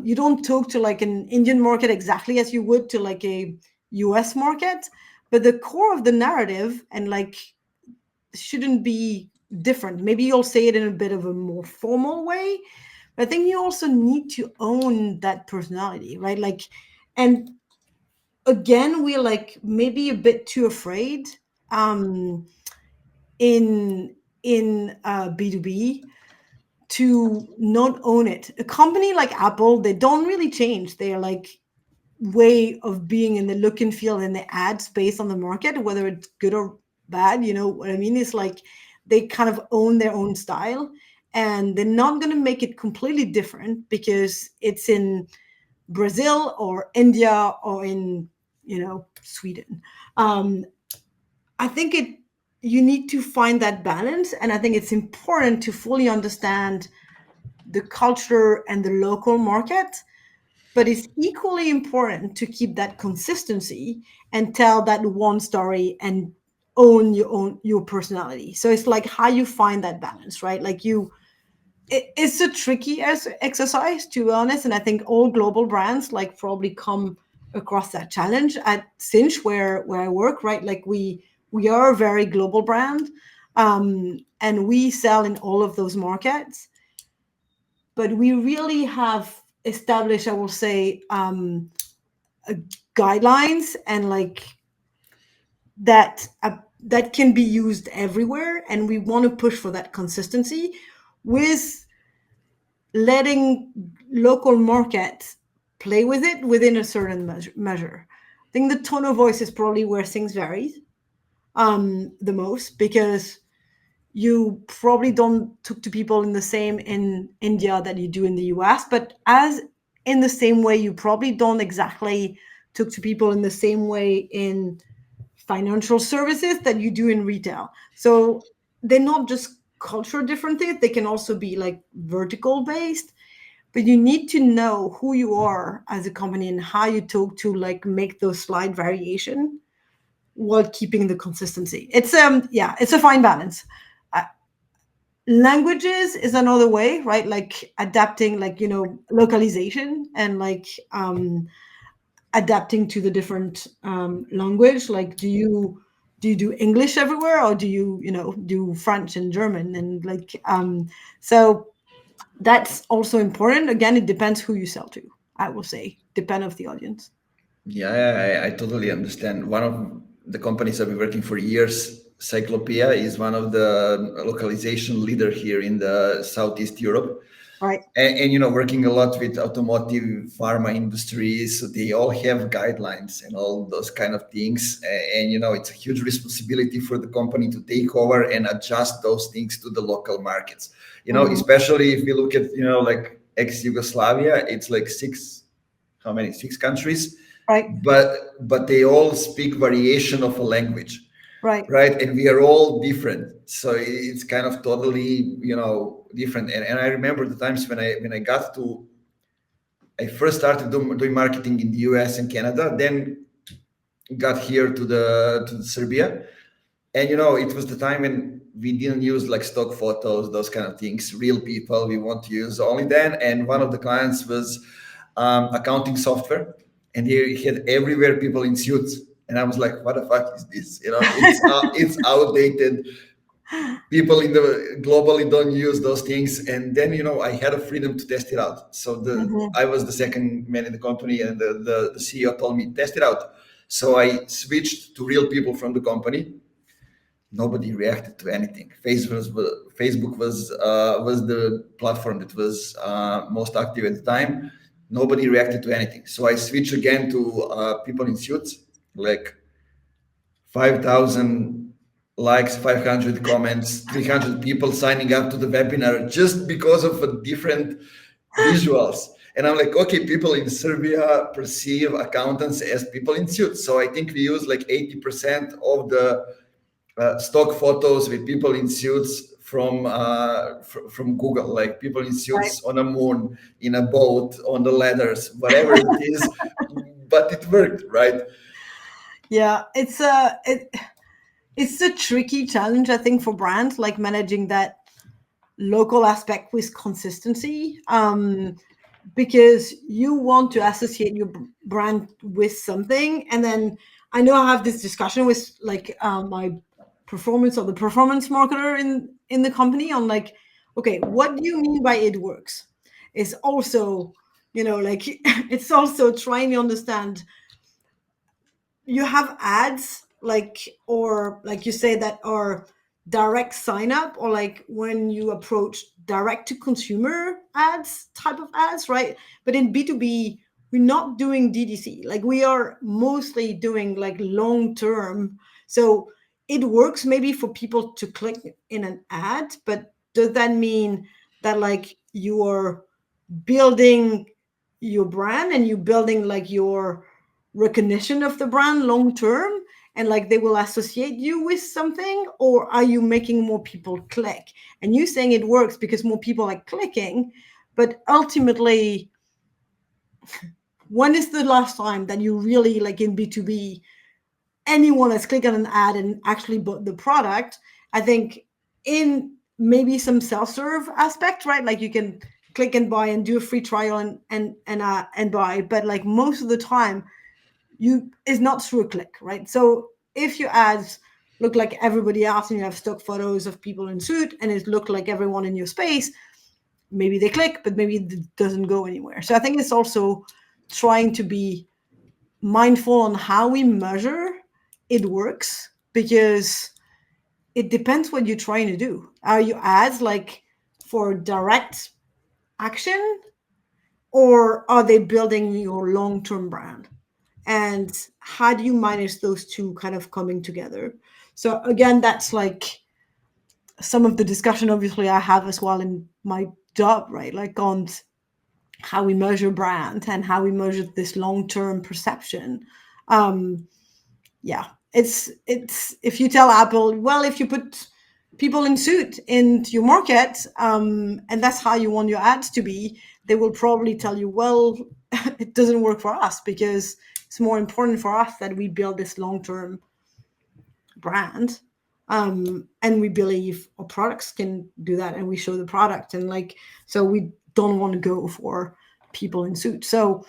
S1: you don't talk to like an Indian market exactly as you would to like a US market, but the core of the narrative and like shouldn't be different. Maybe you'll say it in a bit of a more formal way, but I think you also need to own that personality, right? Like, and again, we're like maybe a bit too afraid um in B2B to not own it. A company like Apple, they don't really change their like way of being in the look and feel and the ad space on the market, whether it's good or bad. You know what I mean? It's like they kind of own their own style, and they're not going to make it completely different because it's in Brazil or India or in, Sweden. Um, I think you need to find that balance, and I think it's important to fully understand the culture and the local market, but it's equally important to keep that consistency and tell that one story and own your personality. So it's like how you find that balance, right? Like it's a tricky exercise, to be honest, and I think all global brands like probably come across that challenge at Sinch, where I work, right? Like we are a very global brand, and we sell in all of those markets, but we really have established, I will say, guidelines and like that can be used everywhere, and we want to push for that consistency with letting local markets play with it within a certain measure. I think the tone of voice is probably where things vary the most, because you probably don't talk to people in the same in India that you do in the US, but as in the same way, you probably don't exactly talk to people in the same way in financial services that you do in retail. So they're not just cultural differences, they can also be like vertical based, but you need to know who you are as a company and how you talk to like make those slight variation while keeping the consistency. It's a fine balance. Uh, Languages is another way, right? Like adapting, like localization and like adapting to the different language. Like do you do English everywhere, or do you do French and German, and like so that's also important. Again, it depends who you sell to, I will say, depend of the audience.
S2: Yeah, I totally understand. One of the companies I've been working for years, Cyclopea, is one of the localization leader here in the Southeast Europe.
S1: Right.
S2: And working a lot with automotive, pharma industries, so they all have guidelines and all those kind of things. And it's a huge responsibility for the company to take over and adjust those things to the local markets.
S1: Mhm.
S2: Especially if we look at like ex-Yugoslavia, it's like how many? 6 countries,
S1: Right.
S2: but they all speak variation of a language,
S1: Right.
S2: right? And we are all different, so it's kind of totally different. And I remember the times when I first started doing marketing in the US and Canada. Then got here to Serbia. And it was the time when we didn't use like stock photos, those kind of things, real people. We want to use only then. And one of the clients was accounting software, and he had everywhere people in suits. And I was like, "What the fuck is this? It's outdated. People in the globally don't use those things." And then I had a freedom to test it out. So I was the second man in the company, and the CEO told me, test it out. So I switched to real people from the company. Nobody reacted to anything. Facebook was the platform that was most active at the time. Nobody reacted to anything. So I switched again to people in suits, like 5,000 likes, 500 comments, 300 people signing up to the webinar just because of a different visuals. And I'm like, okay, people in Serbia perceive accountants as people in suits. So I think we use like 80% of the stock photos with people in suits from Google, like people in suits on a moon, in a boat, on the ladders, whatever it is. But it worked, right?
S1: Yeah, it's a tricky challenge, I think, for brands, like managing that local aspect with consistency, because you want to associate your brand with something. And then I know I have this discussion with like my performance or the performance marketer in the company on like, okay, what do you mean by it works? It's also, like it's also trying to understand. You have ads or like you say, that are direct sign up, or like when you approach direct to consumer ads, type of ads, right? But in B2B, we're not doing DDC. Like we are mostly doing like long term. So it works maybe for people to click in an ad, but does that mean that like you are building your brand and you building like your recognition of the brand long term, and like they will associate you with something? Or are you making more people click? And you saying it works because more people are clicking, but ultimately, when is the last time that you really, like in B2B, anyone has clicked on an ad and actually bought the product? I think in maybe some self-serve aspect, right? Like you can click and buy and do a free trial and buy, but like most of the time is not through a click, right? So if your ads look like everybody else and you have stock photos of people in suit and it look like everyone in your space, maybe they click, but maybe it doesn't go anywhere. So I think it's also trying to be mindful on how we measure it works, because it depends what you're trying to do. Are your ads like for direct action, or are they building your long-term brand? And how do you manage those two kind of coming together? So again, that's like some of the discussion obviously I have as well in my job, right? Like on how we measure brand and how we measure this long-term perception. Yeah, it's if you tell Apple, well, if you put people in suit into your market, and that's how you want your ads to be, they will probably tell you, well, it doesn't work for us, because it's more important for us that we build this long-term brand, and we believe our products can do that, and we show the product, and like, so we don't want to go for people in suit. So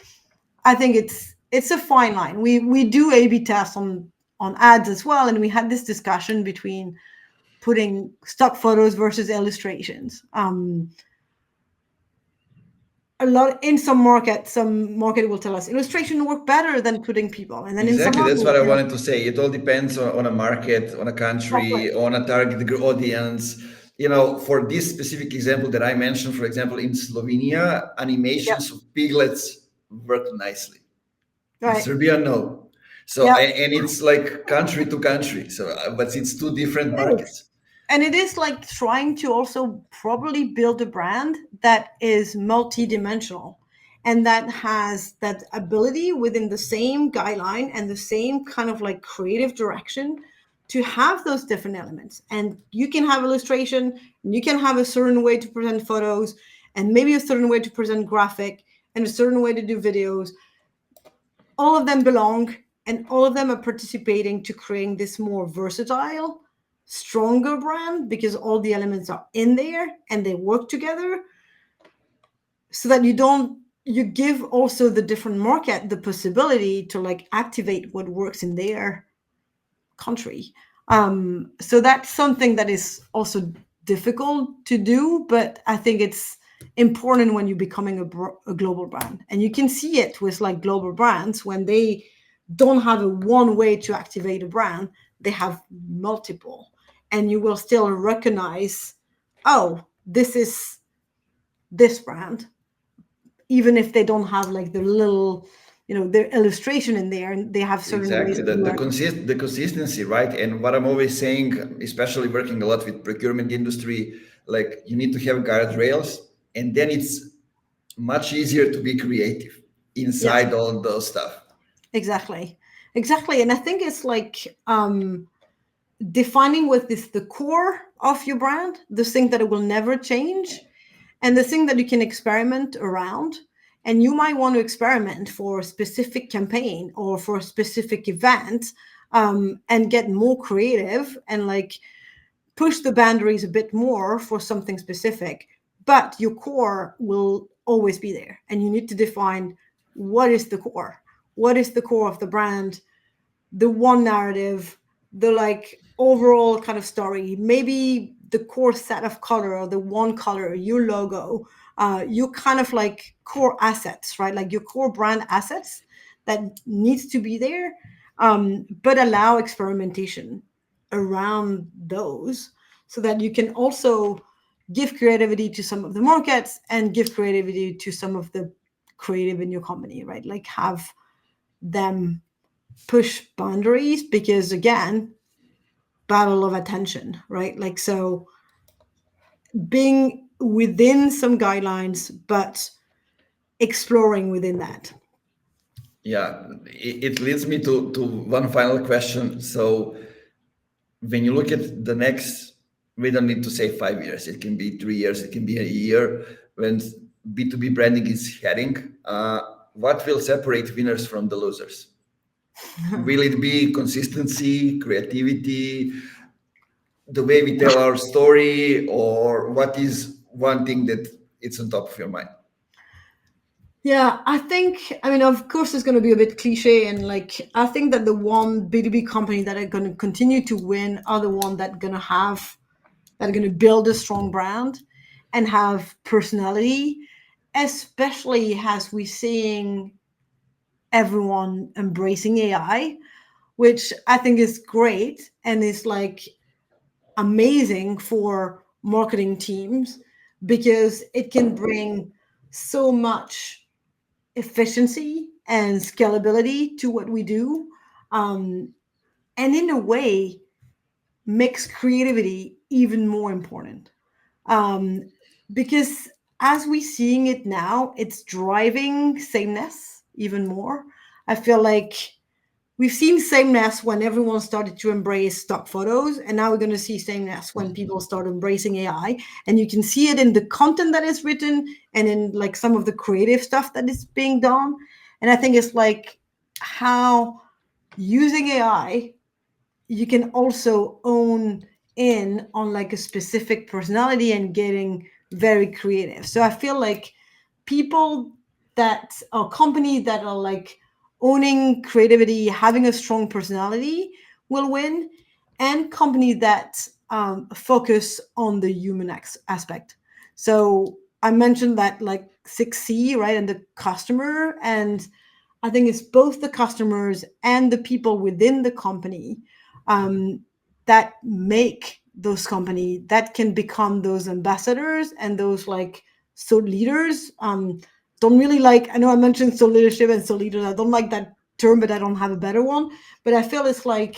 S1: I think it's a fine line. We do A/B tests on ads as well, and we had this discussion between putting stock photos versus illustrations. A lot in some market will tell us illustration work better than putting people, and then in some
S2: Exactly.
S1: market,
S2: That's what I wanted to say. It all depends on a market, on a
S1: exactly.
S2: country, on a target audience. For this specific example that I mentioned, for example, in Slovenia,
S1: Yep.
S2: animations of piglets work nicely. In
S1: Right.
S2: Serbia, no. So,
S1: Yeah.
S2: and it's like country to country. So, but it's two different
S1: It is.
S2: markets.
S1: And it is like trying to also probably build a brand that is multi-dimensional and that has that ability within the same guideline and the same kind of like creative direction to have those different elements. And you can have illustration, and you can have a certain way to present photos, and maybe a certain way to present graphic, and a certain way to do videos. All of them belong, and all of them are participating to creating this more versatile, stronger brand, because all the elements are in there and they work together, so that you give also the different market the possibility to like activate what works in their country. So that's something that is also difficult to do, but I think it's important when you're becoming a global brand. And you can see it with like global brands when they don't have a one way to activate a brand, they have multiple, and you will still recognize, oh, this is this brand, even if they don't have like the little, their illustration in there, and they have certain ways
S2: Exactly,
S1: to do it.
S2: the consistency, right? And what I'm always saying, especially working a lot with procurement industry, like you need to have guardrails, and then it's much easier to be creative
S1: Yeah,
S2: inside all those stuff.
S1: exactly. And I think it's like defining what is the core of your brand, the thing that it will never change, and the thing that you can experiment around. And you might want to experiment for a specific campaign or for a specific event, and get more creative and like push the boundaries a bit more for something specific. But your core will always be there, and you need to define what is the core. What is the core of the brand? The one narrative, the like overall kind of story, maybe the core set of color or the one color, your logo, your kind of like core assets, right? Like your core brand assets that needs to be there, but allow experimentation around those, so that you can also give creativity to some of the markets and give creativity to some of the creative in your company, right? Like have them push boundaries, because again, battle of attention, right? Like, so being within some guidelines but exploring within that.
S2: Yeah, it leads me to one final question. So when you look at the next, we don't need to say 5 years, it can be 3 years, it can be a year, when B2B branding is heading, what will separate winners from the losers? Will it be consistency, creativity, the way we tell our story, or what is one thing that it's on top of your mind?
S1: Yeah, I mean, of course, it's going to be a bit cliche, and like, I think that the one B2B company that are going to continue to win are the one that are going to build a strong brand and have personality, especially as we're seeing everyone embracing AI, which I think is great and is like amazing for marketing teams, because it can bring so much efficiency and scalability to what we do, and in a way makes creativity even more important, um, because as we're seeing it now, it's driving sameness even more. I feel like we've seen sameness when everyone started to embrace stock photos, and now we're going to see sameness when people start embracing AI. And you can see it in the content that is written and in like some of the creative stuff that is being done. And I think it's like how using AI, you can also own in on like a specific personality and getting very creative. So I feel like people that are companies that are like owning creativity, having a strong personality will win, and companies that focus on the human aspect. So I mentioned that like 6C, right, and the customer, and I think it's both the customers and the people within the company, that make those company that can become those ambassadors and those like so leaders. Don't really like, I know I mentioned so leadership and so leaders, I don't like that term, but I don't have a better one. But I feel it's like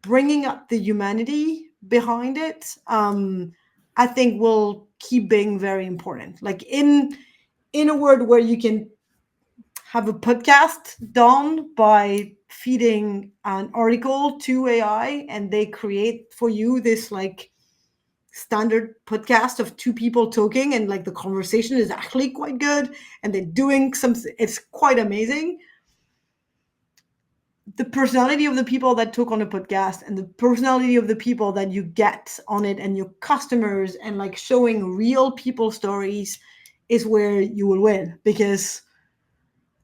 S1: bringing up the humanity behind it, I think will keep being very important. Like in a world where you can have a podcast done by feeding an article to AI, and they create for you this like standard podcast of two people talking, and like the conversation is actually quite good, and they're doing some, it's quite amazing. the personality of the people that took on a podcast and the personality of the people that you get on it and your customers and like showing real people stories is where you will win, because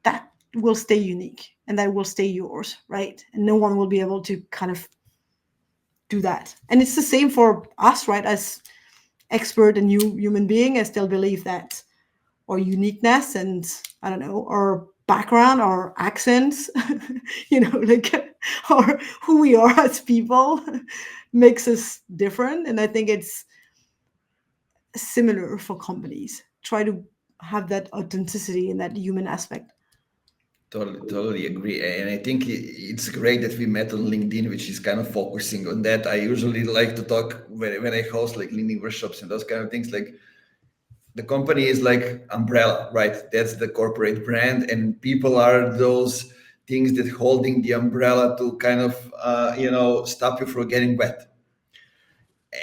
S1: that will stay unique and that will stay yours, right? And no one will be able to kind of do that. And it's the same for us, right? As expert and new human being, I still believe that our uniqueness and I don't know, our background, our accents, like or who we are as people makes us different. And I think it's similar for companies. Try to have that authenticity and that human aspect.
S2: Totally agree. And I think it's great that we met on LinkedIn, which is kind of focusing on that. I usually like to talk when I host like LinkedIn workshops and those kind of things. Like the company is like umbrella, right? That's the corporate brand, and people are those things that holding the umbrella to kind of, stop you from getting wet.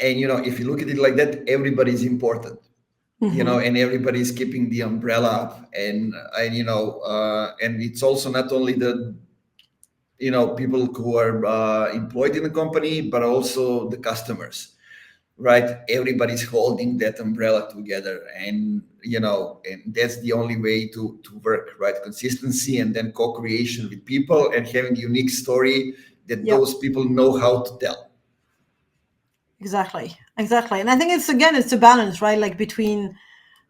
S2: And, if you look at it like that, everybody is important. And everybody's keeping the umbrella up, and it's also not only the people who are employed in the company, but also the customers, right? Everybody's holding that umbrella together, and that's the only way to work, right? Consistency and then co-creation with people and having a unique story that
S1: Yep.
S2: those people know how to tell.
S1: Exactly. And I think it's a balance, right? Like between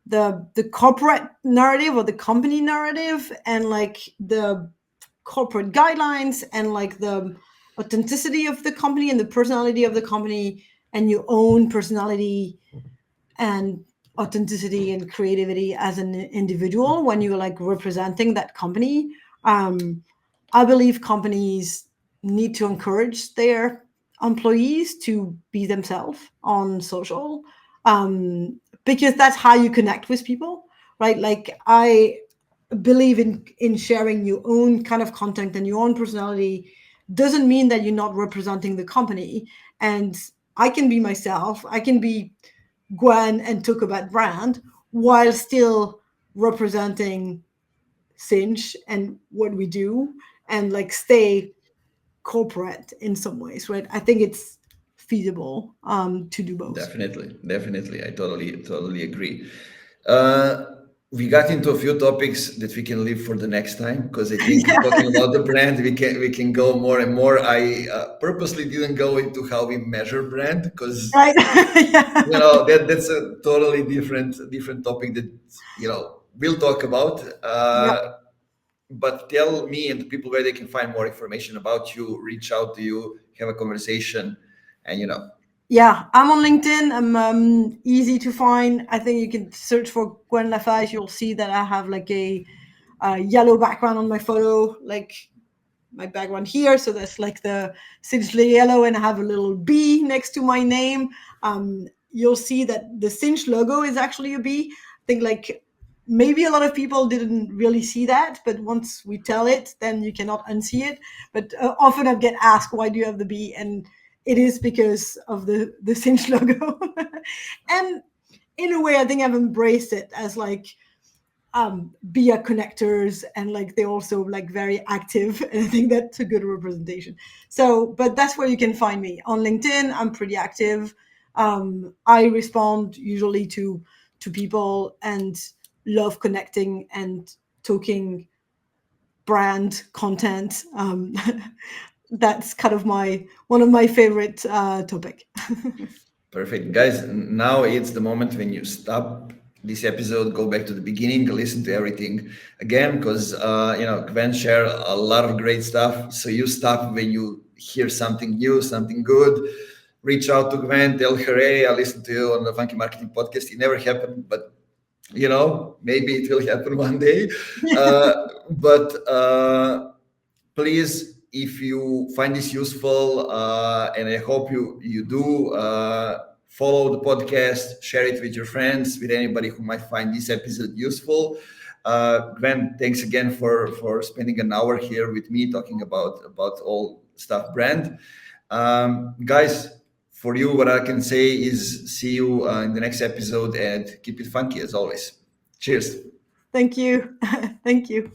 S1: the corporate narrative or the company narrative and like the corporate guidelines and like the authenticity of the company and the personality of the company and your own personality and authenticity and creativity as an individual when you're like representing that company. I believe companies need to encourage their employees to be themselves on social, because that's how you connect with people, right? Like I believe in sharing your own kind of content and your own personality doesn't mean that you're not representing the company. And I can be myself. I can be Gwen and talk about brand while still representing Sinch and what we do and like stay corporate in some ways, right? I think it's feasible to do both.
S2: Definitely. I totally agree. Uh, we got into a few topics that we can leave for the next time, because I think talking about the brand, we can go more and more. I purposely didn't go into how we measure brand, because
S1: Right. Yeah.
S2: that's a totally different topic that we'll talk about.
S1: Yep.
S2: But tell me and the people where they can find more information about you, reach out to you, have a conversation, and
S1: Yeah, I'm on LinkedIn. I'm easy to find. I think you can search for Gwen Lafage. You'll see that I have like a yellow background on my photo, like my background here. So that's like the Cinch yellow, and I have a little B next to my name. You'll see that the Cinch logo is actually a B. I think like maybe a lot of people didn't really see that, but once we tell it, then you cannot unsee it. But often I get asked, why do you have the B? And it is because of the Cinch logo. And in a way, I think I've embraced it as like be a connectors, and like they're also like very active, and I think that's a good representation. So but that's where you can find me on LinkedIn. I'm pretty active. I respond usually to people and love connecting and talking brand content. That's kind of one of my favorite topic.
S2: Perfect. Guys, now it's the moment when you stop this episode, go back to the beginning, listen to everything again, because, Gwen shared a lot of great stuff. So you stop when you hear something new, something good. Reach out to Gwen, tell her, hey, I listened to you on the Funky Marketing podcast. It never happened, but, maybe it will happen one day. But please, if you find this useful, and I hope you do, follow the podcast, share it with your friends, with anybody who might find this episode useful. Gwen, thanks again for spending an hour here with me talking about all stuff brand. Guys, for you, what I can say is see you in the next episode, and keep it funky as always. Cheers.
S1: Thank you. Thank you.